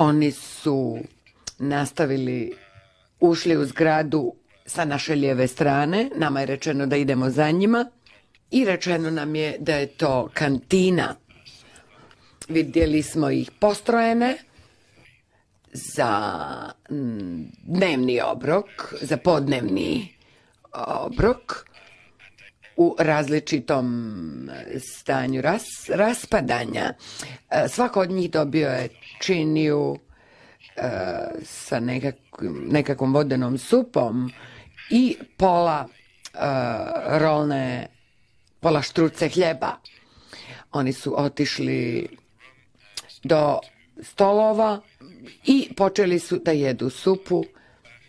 Oni su nastavili, ušli u zgradu sa naše lijeve strane, nama je rečeno da idemo za njima i rečeno nam je da je to kantina. Vidjeli smo ih postrojene za dnevni obrok, za podnevni obrok u različitom stanju raspadanja. Svako od njih dobio je činiju sa nekakvom vodenom supom i pola štruce hljeba. Oni su otišli do stolova i počeli su da jedu supu.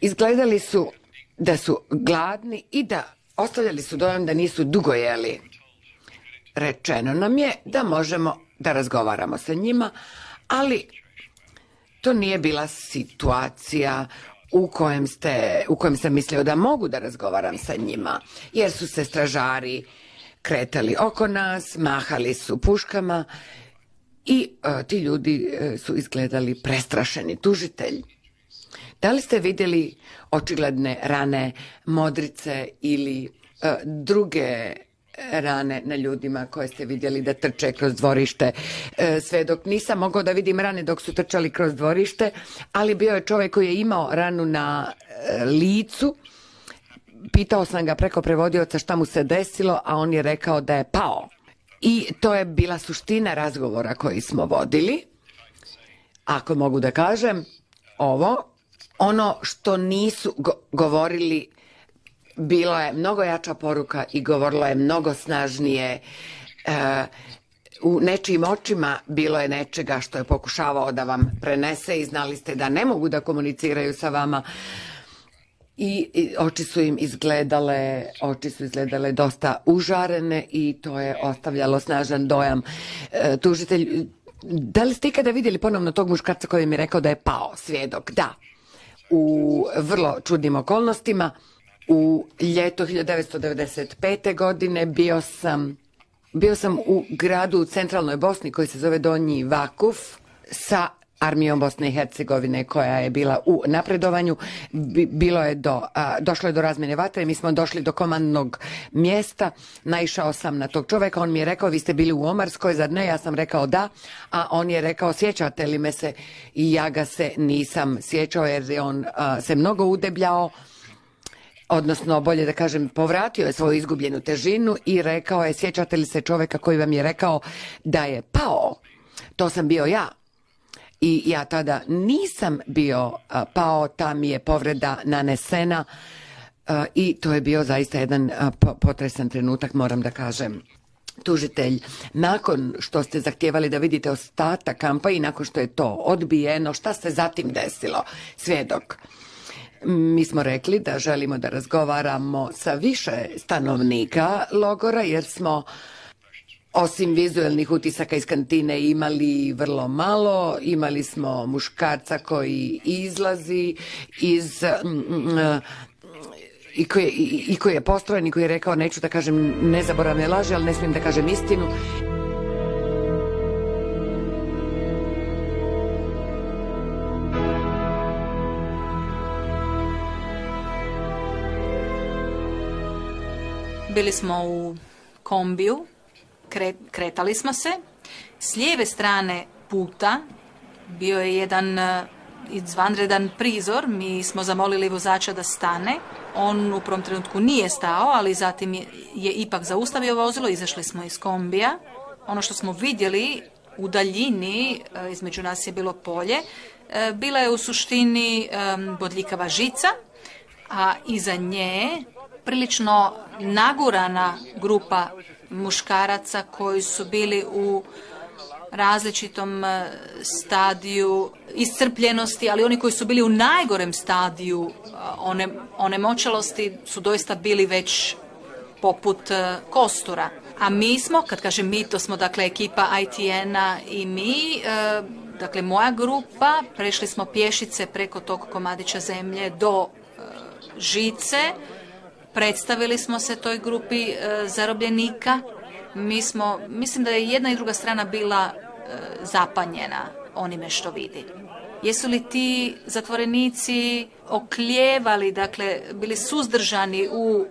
Izgledali su da su gladni i da ostavljali su dojam da nisu dugo jeli. Rečeno nam je da možemo da razgovaramo sa njima, ali to nije bila situacija u kojem sam mislio da mogu da razgovaram sa njima, jer su se stražari kretali oko nas, mahali su puškama i ti ljudi su izgledali prestrašeni. Tužitelj, da li ste vidjeli očigledne rane, modrice ili druge rane na ljudima koje ste vidjeli da trče kroz dvorište? Sve dok nisam mogao da vidim rane dok su trčali kroz dvorište, ali bio je čovjek koji je imao ranu na licu. Pitao sam ga preko prevodioca šta mu se desilo, a on je rekao da je pao. I to je bila suština razgovora koji smo vodili. Ako mogu da kažem ono što nisu govorili, bilo je mnogo jača poruka i govorilo je mnogo snažnije. U nečijim očima bilo je nečega što je pokušavao da vam prenese i znali ste da ne mogu da komuniciraju sa vama. I oči su izgledale dosta užarene i to je ostavljalo snažan dojam. Tužitelj, da li ste ikada vidjeli ponovno tog muškarca koji mi je rekao da je pao? Svjedok, da. U vrlo čudnim okolnostima. U ljeto 1995. godine bio sam u gradu u centralnoj Bosni koji se zove Donji Vakuf sa armijom Bosne i Hercegovine koja je bila u napredovanju. Došlo je do razmjene vatre, mi smo došli do komandnog mjesta, naišao sam na tog čovjeka, on mi je rekao vi ste bili u Omarskoj, zar ne? Ja sam rekao da, a on je rekao sjećate li me se? I ja ga se nisam sjećao jer je on se mnogo udebljao, odnosno bolje da kažem povratio je svoju izgubljenu težinu i rekao je sjećate li se čovjeka koji vam je rekao da je pao? To sam bio ja. I ja tada nisam bio pao, ta mi je povreda nanesena i to je bio zaista jedan potresan trenutak, moram da kažem. Tužitelj, nakon što ste zahtijevali da vidite ostatak kampa i nakon što je to odbijeno, šta se zatim desilo? Svjedok, mi smo rekli da želimo da razgovaramo sa više stanovnika logora jer smo osim vizualnih utisaka iz kantine imali vrlo malo. Imali smo muškarca koji izlazi i koji je postrojen i koji je rekao neću da kažem nezaboravne laži, ali ne smijem da kažem istinu. Bili smo u kombiju. Kretali smo se. S lijeve strane puta bio je jedan izvanredan prizor. Mi smo zamolili vozača da stane. On u prvom trenutku nije stao, ali zatim je ipak zaustavio vozilo. Izašli smo iz kombija. Ono što smo vidjeli u daljini, između nas je bilo polje, bila je u suštini bodljikava žica, a iza nje prilično nagurana grupa muškaraca koji su bili u različitom stadiju iscrpljenosti, ali oni koji su bili u najgorem stadiju onemoćelosti su doista bili već poput kostura. A mi smo, kad kažem mi, to smo dakle ekipa ITN-a i mi, dakle moja grupa, prešli smo pješice preko tog komadića zemlje do žice. Predstavili smo se toj grupi zarobljenika. Mislim da je jedna i druga strana bila zapanjena onime što vidi. Jesu li ti zatvorenici oklijevali, dakle, bili suzdržani u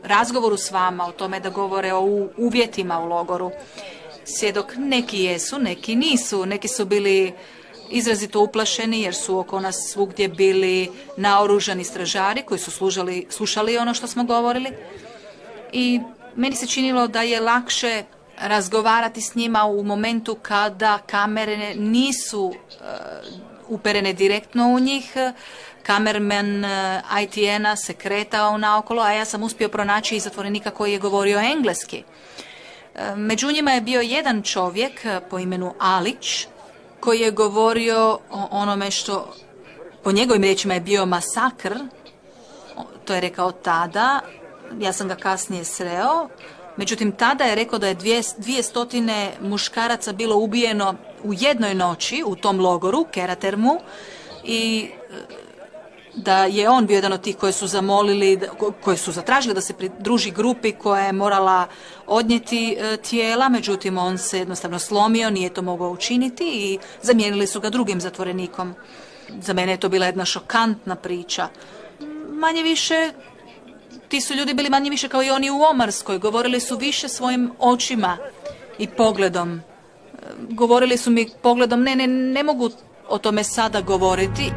razgovoru s vama o tome da govore o uvjetima u logoru? Svjedok, neki jesu, neki nisu. Neki su bili izrazito uplašeni jer su oko nas svugdje bili naoružani stražari koji su slušali ono što smo govorili. I meni se činilo da je lakše razgovarati s njima u momentu kada kamere nisu uperene direktno u njih. Kamerman ITN-a se kretao naokolo, a ja sam uspio pronaći i zatvorenika koji je govorio engleski. Među njima je bio jedan čovjek po imenu Alić, koji je govorio o onome što po njegovim riječima je bio masakr. To je rekao tada, ja sam ga kasnije sreo. Međutim, tada je rekao da je 200 muškaraca bilo ubijeno u jednoj noći u tom logoru, Keratermu, i da je on bio jedan od tih koji su zamolili, koji su zatražili da se pridruži grupi koja je morala odnijeti tijela, međutim on se jednostavno slomio, nije to mogao učiniti i zamijenili su ga drugim zatvorenikom. Za mene je to bila jedna šokantna priča. Manje više, ti su ljudi bili manje više kao i oni u Omarskoj, govorili su više svojim očima i pogledom. Govorili su mi pogledom, ne mogu o tome sada govoriti.